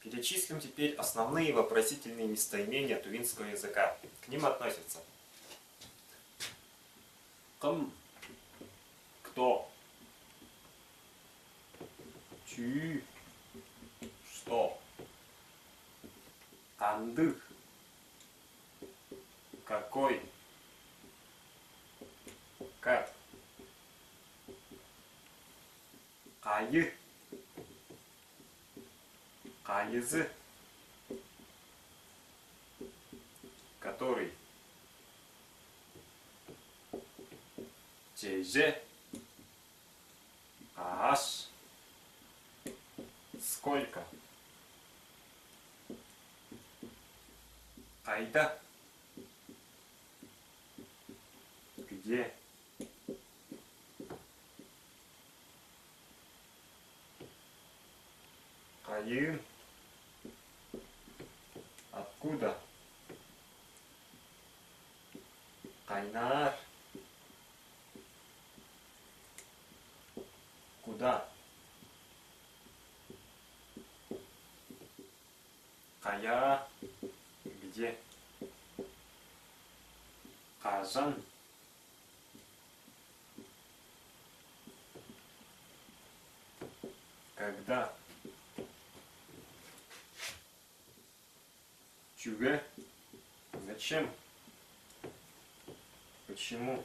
Перечислим теперь основные вопросительные местоимения тувинского языка. К ним относятся кым, кто, чүй, что, канды, какой, как, кайы, кайызы, который, чеже, аш, сколько, кайда, где, кайын, откуда, кайнар, куда, кая, где, кажан, когда, чуге, зачем, почему,